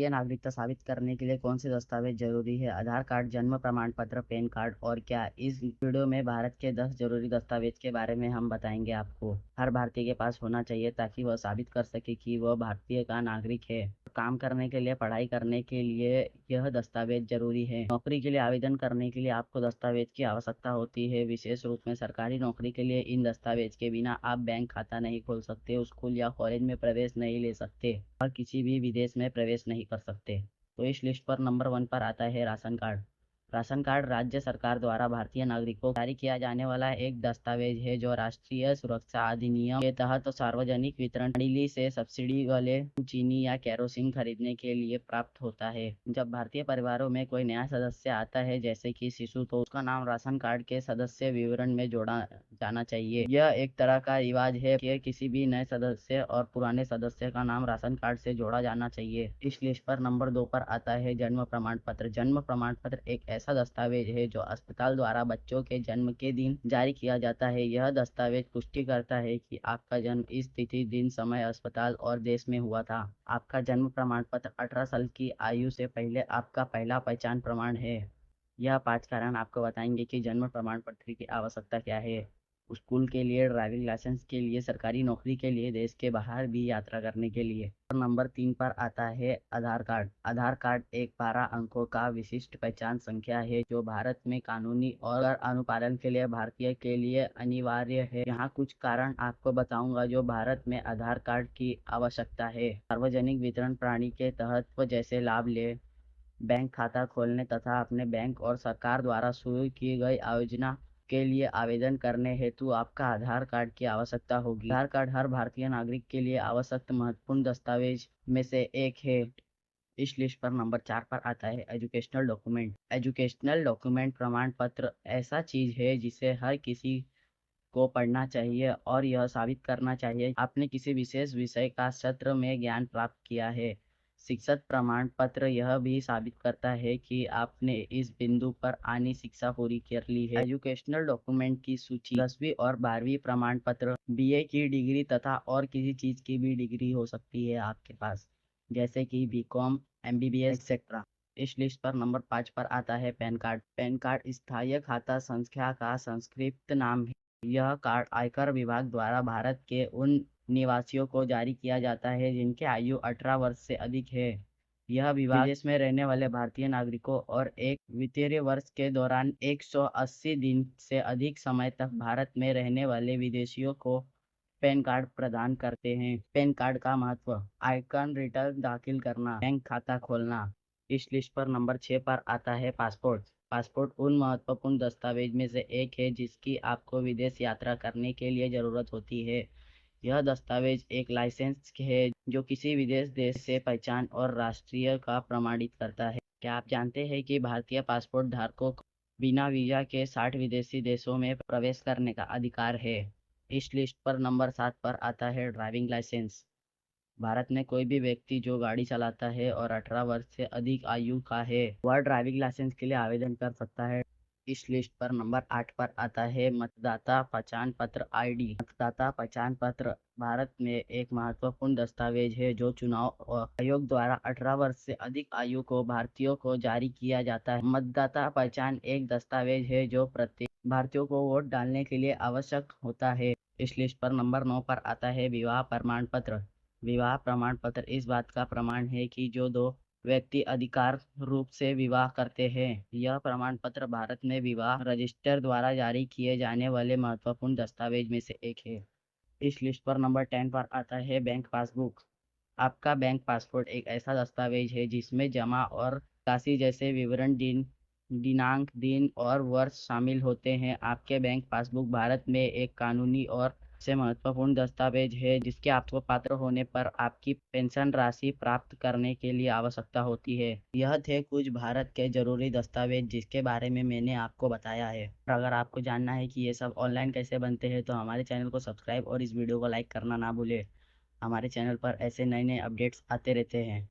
भारतीय नागरिकता साबित करने के लिए कौन से दस्तावेज जरूरी है? आधार कार्ड, जन्म प्रमाण पत्र, पैन कार्ड और क्या? इस वीडियो में भारत के 10 जरूरी दस्तावेज के बारे में हम बताएंगे आपको। हर भारतीय के पास होना चाहिए ताकि वह साबित कर सके कि वह भारतीय का नागरिक है। काम करने के लिए, पढ़ाई करने के लिए यह दस्तावेज जरूरी है। नौकरी के लिए आवेदन करने के लिए आपको दस्तावेज की आवश्यकता होती है। विशेष रूप में सरकारी नौकरी के लिए इन दस्तावेज के बिना आप बैंक खाता नहीं खोल सकते, स्कूल या कॉलेज में प्रवेश नहीं ले सकते और किसी भी विदेश में प्रवेश नहीं कर सकते। तो इस लिस्ट पर नंबर 1 पर आता है राशन कार्ड। राशन कार्ड राज्य सरकार द्वारा भारतीय नागरिकों को जारी किया जाने वाला एक दस्तावेज है जो राष्ट्रीय सुरक्षा अधिनियम के तहत सार्वजनिक वितरण प्रणाली से सब्सिडी वाले चीनी या केरोसिन खरीदने के लिए प्राप्त होता है। जब भारतीय परिवारों में कोई नया सदस्य आता है जैसे कि शिशु, तो उसका नाम राशन कार्ड के सदस्य विवरण में जोड़ा जाना चाहिए। यह एक तरह का रिवाज है कि किसी भी नए सदस्य और पुराने सदस्य का नाम राशन कार्ड से जोड़ा जाना चाहिए। इस लिस्ट पर नंबर 2 पर आता है जन्म प्रमाण पत्र। जन्म प्रमाण पत्र एक ऐसा दस्तावेज है जो अस्पताल द्वारा बच्चों के जन्म के दिन जारी किया जाता है। यह दस्तावेज पुष्टि करता है कि आपका जन्म इस तिथि, दिन, समय, अस्पताल और देश में हुआ था। आपका जन्म प्रमाण पत्र 18 साल की आयु से पहले आपका पहला पहचान प्रमाण है। यह 5 कारण आपको बताएंगे कि जन्म प्रमाण पत्र की आवश्यकता क्या है। स्कूल के लिए, ड्राइविंग लाइसेंस के लिए, सरकारी नौकरी के लिए, देश के बाहर भी यात्रा करने के लिए। और नंबर 3 पर आता है आधार कार्ड। आधार कार्ड एक 12 अंकों का विशिष्ट पहचान संख्या है जो भारत में कानूनी और अनुपालन के लिए भारतीय के लिए अनिवार्य है। यहाँ कुछ कारण आपको बताऊंगा जो भारत में आधार कार्ड की आवश्यकता है। सार्वजनिक वितरण प्रणाली के तहत जैसे लाभ ले, बैंक खाता खोलने तथा अपने बैंक और सरकार द्वारा शुरू की गई योजना के लिए आवेदन करने हेतु आपका आधार कार्ड की आवश्यकता होगी। आधार कार्ड हर भारतीय नागरिक के लिए आवश्यक महत्वपूर्ण दस्तावेज में से एक है। इस लिस्ट पर नंबर 4 पर आता है एजुकेशनल डॉक्यूमेंट। एजुकेशनल डॉक्यूमेंट प्रमाण पत्र ऐसा चीज है जिसे हर किसी को पढ़ना चाहिए और यह साबित करना चाहिए आपने किसी विशेष विषय का सत्र में ज्ञान प्राप्त किया है। शिक्षक प्रमाण पत्र यह भी साबित करता है कि आपने इस बिंदु पर आनी शिक्षा पूरी कर ली है। एजुकेशनल डॉक्यूमेंट की सूची 10वीं और 12वीं प्रमाण पत्र, बीए की डिग्री तथा और किसी चीज की भी डिग्री हो सकती है आपके पास, जैसे कि बीकॉम, एमबीबीएस एक्सेट्रा। इस लिस्ट पर नंबर 5 पर आता है पैन कार्ड। पैन कार्ड स्थायी खाता संख्या का संक्षिप्त नाम है। यह कार्ड आयकर विभाग द्वारा भारत के उन निवासियों को जारी किया जाता है जिनकी आयु 18 वर्ष से अधिक है। यह विभाग विदेश में रहने वाले भारतीय नागरिकों और एक वित्तीय वर्ष के दौरान 180 दिन से अधिक समय तक भारत में रहने वाले विदेशियों को पैन कार्ड प्रदान करते हैं। पैन कार्ड का महत्व: आयकर रिटर्न दाखिल करना, बैंक खाता खोलना। इस लिस्ट पर नंबर 6 पर आता है पासपोर्ट। पासपोर्ट उन महत्वपूर्ण दस्तावेज में से एक है जिसकी आपको विदेश यात्रा करने के लिए जरूरत होती है। यह दस्तावेज एक लाइसेंस है जो किसी विदेश देश से पहचान और राष्ट्रीय का प्रमाणित करता है। क्या आप जानते हैं कि भारतीय पासपोर्ट धारकों को बिना वीजा के 60 विदेशी देशों में प्रवेश करने का अधिकार है? इस लिस्ट पर नंबर 7 पर आता है ड्राइविंग लाइसेंस। भारत में कोई भी व्यक्ति जो गाड़ी चलाता है और 18 वर्ष से अधिक आयु का है वह ड्राइविंग लाइसेंस के लिए आवेदन कर सकता है। इस लिस्ट पर नंबर 8 पर आता है मतदाता पहचान पत्र आईडी। मतदाता पहचान पत्र भारत में एक महत्वपूर्ण दस्तावेज है जो चुनाव आयोग द्वारा 18 वर्ष से अधिक आयु को भारतीयों को जारी किया जाता है। मतदाता पहचान एक दस्तावेज है जो प्रत्येक भारतीयों को वोट डालने के लिए आवश्यक होता है। इस लिस्ट पर नंबर 9 पर आता है विवाह प्रमाण पत्र। विवाह प्रमाण पत्र इस बात का प्रमाण है कि जो दो व्यक्ति अधिकार रूप से विवाह करते हैं। यह प्रमाण पत्र भारत में विवाह रजिस्टर द्वारा जारी किए जाने वाले महत्वपूर्ण दस्तावेज में से एक है। इस लिस्ट पर नंबर 10 पर आता है बैंक पासबुक। आपका बैंक पासपोर्ट एक ऐसा दस्तावेज है जिसमें जमा और निकासी जैसे विवरण, दिनांक, दिन और वर्ष शामिल होते हैं। आपके बैंक पासबुक भारत में एक कानूनी और से महत्वपूर्ण दस्तावेज है जिसके आपको पात्र होने पर आपकी पेंशन राशि प्राप्त करने के लिए आवश्यकता होती है। यह थे कुछ भारत के जरूरी दस्तावेज जिसके बारे में मैंने आपको बताया है। और अगर आपको जानना है कि ये सब ऑनलाइन कैसे बनते हैं तो हमारे चैनल को सब्सक्राइब और इस वीडियो को लाइक करना ना भूलें। हमारे चैनल पर ऐसे नए नए अपडेट्स आते रहते हैं।